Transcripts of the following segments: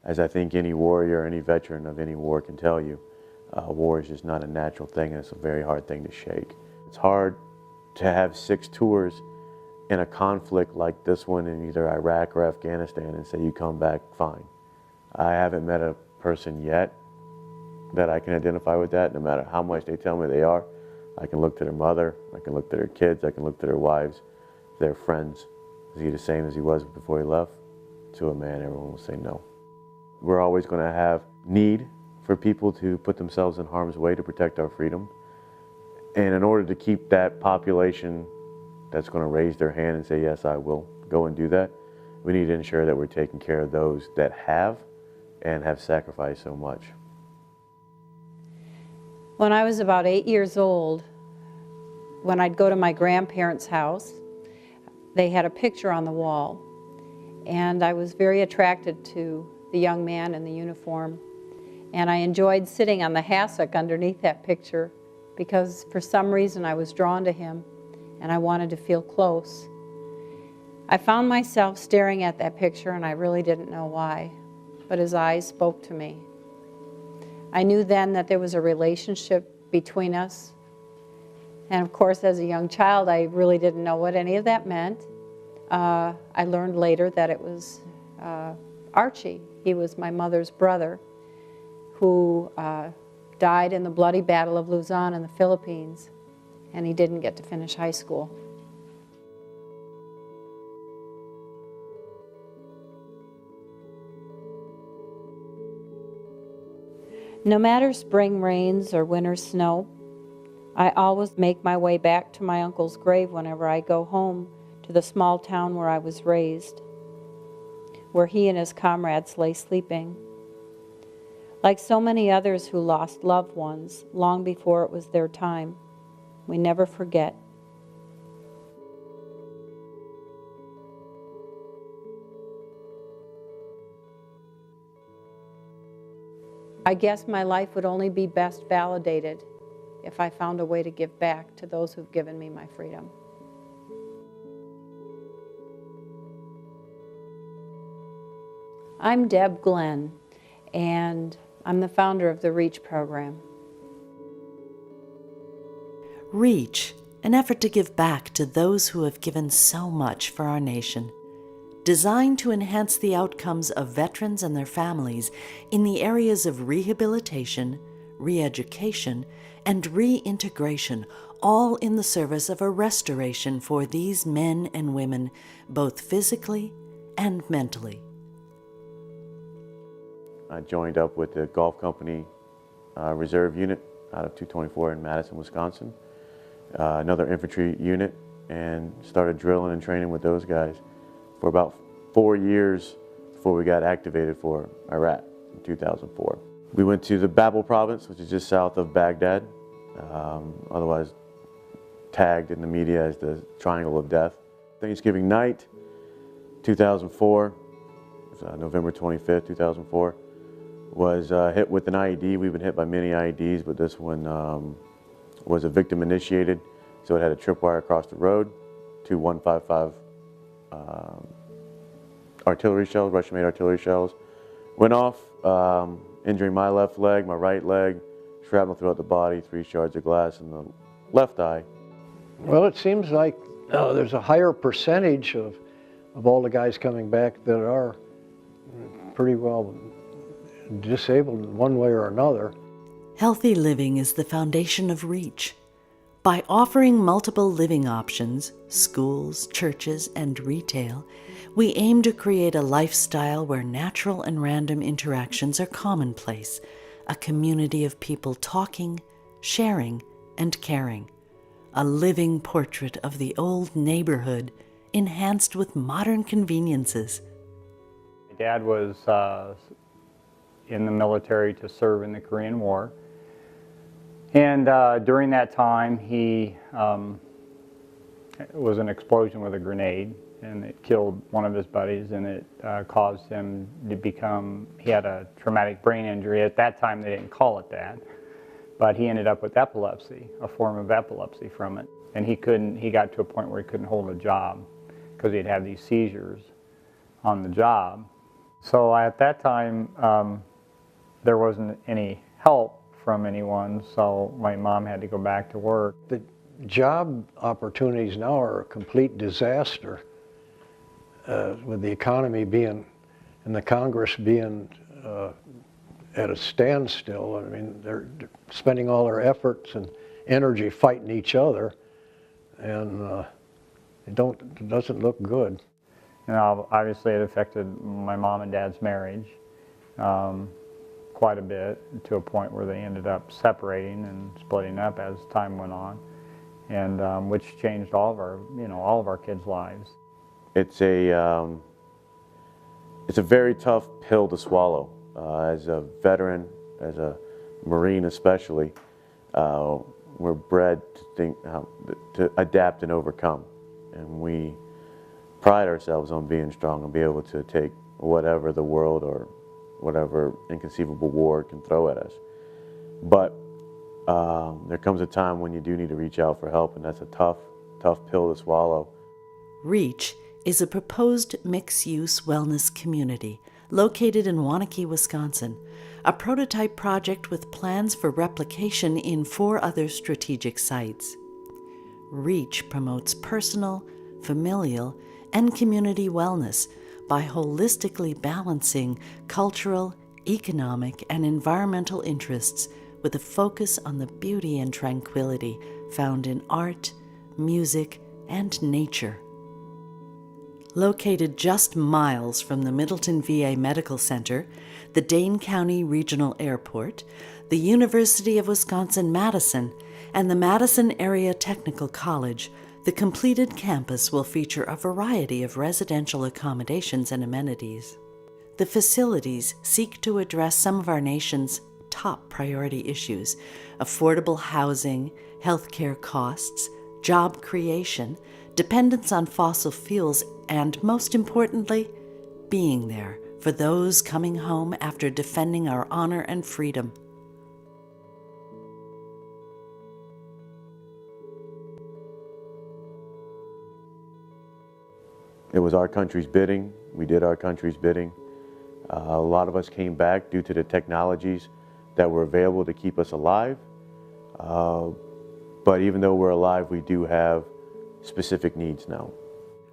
As I think any warrior, any veteran of any war can tell you, war is just not a natural thing, and it's a very hard thing to shake. It's hard to have 6 tours in a conflict like this one in either Iraq or Afghanistan and say you come back fine. I haven't met a person yet that I can identify with that, no matter how much they tell me they are. I can look to their mother, I can look to their kids, I can look to their wives, their friends. Is he the same as he was before he left? To a man, everyone will say no. We're always going to have need for people to put themselves in harm's way to protect our freedom. And in order to keep that population that's going to raise their hand and say, yes, I will go and do that, we need to ensure that we're taking care of those that have and have sacrificed so much. When I was about 8 years old, when I'd go to my grandparents' house, they had a picture on the wall, and I was very attracted to the young man in the uniform, and I enjoyed sitting on the hassock underneath that picture because for some reason I was drawn to him and I wanted to feel close. I found myself staring at that picture and I really didn't know why, but his eyes spoke to me. I knew then that there was a relationship between us. And of course, as a young child, I really didn't know what any of that meant. I learned later that it was Archie. He was my mother's brother who died in the bloody Battle of Luzon in the Philippines, and he didn't get to finish high school. No matter spring rains or winter snow, I always make my way back to my uncle's grave whenever I go home to the small town where I was raised, where he and his comrades lay sleeping. Like so many others who lost loved ones long before it was their time, we never forget. I guess my life would only be best validated if I found a way to give back to those who've given me my freedom. I'm Deb Glenn, and I'm the founder of the REACH program. REACH, an effort to give back to those who have given so much for our nation. Designed to enhance the outcomes of veterans and their families in the areas of rehabilitation, re-education, and reintegration, all in the service of a restoration for these men and women, both physically and mentally. I joined up with the Golf Company Reserve Unit out of 224 in Madison, Wisconsin, another infantry unit, and started drilling and training with those guys for about 4 years before we got activated for Iraq in 2004. We went to the Babel province, which is just south of Baghdad, otherwise tagged in the media as the Triangle of Death. Thanksgiving night, 2004, November 25th, 2004, was hit with an IED. We've been hit by many IEDs, but this one was a victim initiated, so it had a tripwire across the road, 2 155 artillery shells, Russian-made artillery shells, went off, injuring my left leg, my right leg, shrapnel throughout the body, 3 shards of glass in the left eye. Well, it seems like there's a higher percentage of all the guys coming back that are pretty well disabled in one way or another. Healthy living is the foundation of REACH. By offering multiple living options, schools, churches, and retail, we aim to create a lifestyle where natural and random interactions are commonplace, a community of people talking, sharing, and caring. A living portrait of the old neighborhood, enhanced with modern conveniences. My dad was in the military to serve in the Korean War. And during that time, he was an explosion with a grenade, and it killed one of his buddies, and it caused him to become, he had a traumatic brain injury. At that time, they didn't call it that, but he ended up with epilepsy, a form of epilepsy from it. And he got to a point where he couldn't hold a job because he'd have these seizures on the job. So at that time, there wasn't any help from anyone, so my mom had to go back to work. The job opportunities now are a complete disaster, with the economy being, and the Congress being at a standstill. I mean, they're spending all their efforts and energy fighting each other, and it doesn't look good. You know, obviously it affected my mom and dad's marriage quite a bit, to a point where they ended up separating and splitting up as time went on, and which changed all of our kids' lives. It's a very tough pill to swallow. As a veteran, as a Marine especially, we're bred to think to adapt and overcome, and we pride ourselves on being strong and be able to take whatever the world or whatever inconceivable war can throw at us. But there comes a time when you do need to reach out for help, and that's a tough pill to swallow. REACH is a proposed mixed-use wellness community located in Waunakee, Wisconsin, a prototype project with plans for replication in 4 other strategic sites. REACH promotes personal, familial, and community wellness by holistically balancing cultural, economic, and environmental interests with a focus on the beauty and tranquility found in art, music, and nature. Located just miles from the Middleton VA Medical Center, the Dane County Regional Airport, the University of Wisconsin-Madison, and the Madison Area Technical College, the completed campus will feature a variety of residential accommodations and amenities. The facilities seek to address some of our nation's top priority issues: affordable housing, healthcare costs, job creation, dependence on fossil fuels, and most importantly, being there for those coming home after defending our honor and freedom. It was our country's bidding. We did our country's bidding. A lot of us came back due to the technologies that were available to keep us alive. But even though we're alive, we do have specific needs now.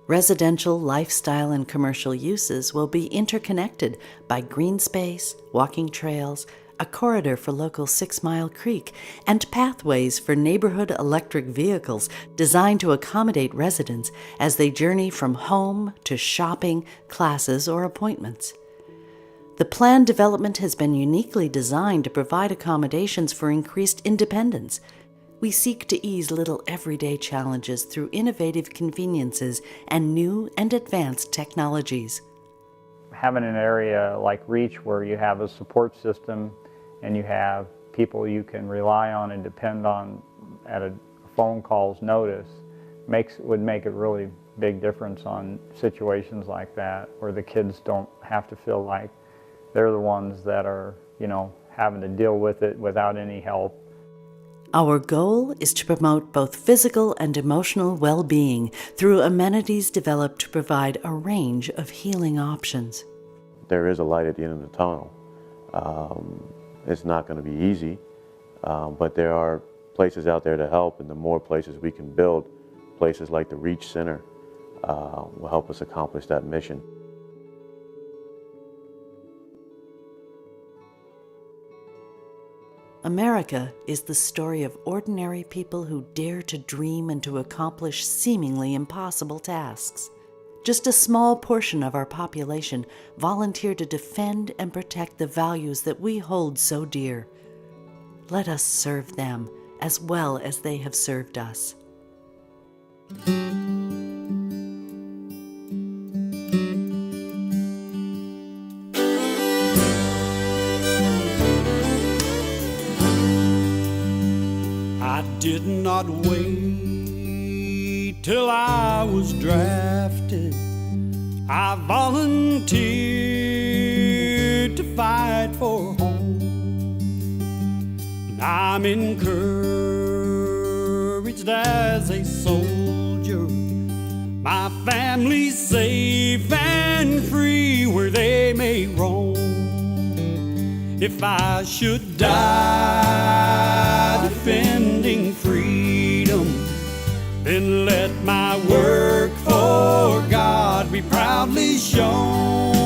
Residential, lifestyle, and commercial uses will be interconnected by green space, walking trails, a corridor for local 6 Mile Creek, and pathways for neighborhood electric vehicles designed to accommodate residents as they journey from home to shopping, classes, or appointments. The planned development has been uniquely designed to provide accommodations for increased independence. We seek to ease little everyday challenges through innovative conveniences and new and advanced technologies. Having an area like REACH where you have a support system and you have people you can rely on and depend on at a phone call's notice would make a really big difference on situations like that, where the kids don't have to feel like they're the ones that are, having to deal with it without any help. Our goal is to promote both physical and emotional well-being through amenities developed to provide a range of healing options. There is a light at the end of the tunnel. It's not going to be easy, but there are places out there to help, and the more places we can build, places like the REACH Center will help us accomplish that mission. America is the story of ordinary people who dare to dream and to accomplish seemingly impossible tasks. Just a small portion of our population volunteer to defend and protect the values that we hold so dear. Let us serve them as well as they have served us. I did not wait till I was drafted. I volunteered to fight for home. And I'm encouraged as a soldier. My family's safe and free where they may If I should die defending freedom, then let my work for God be proudly shown.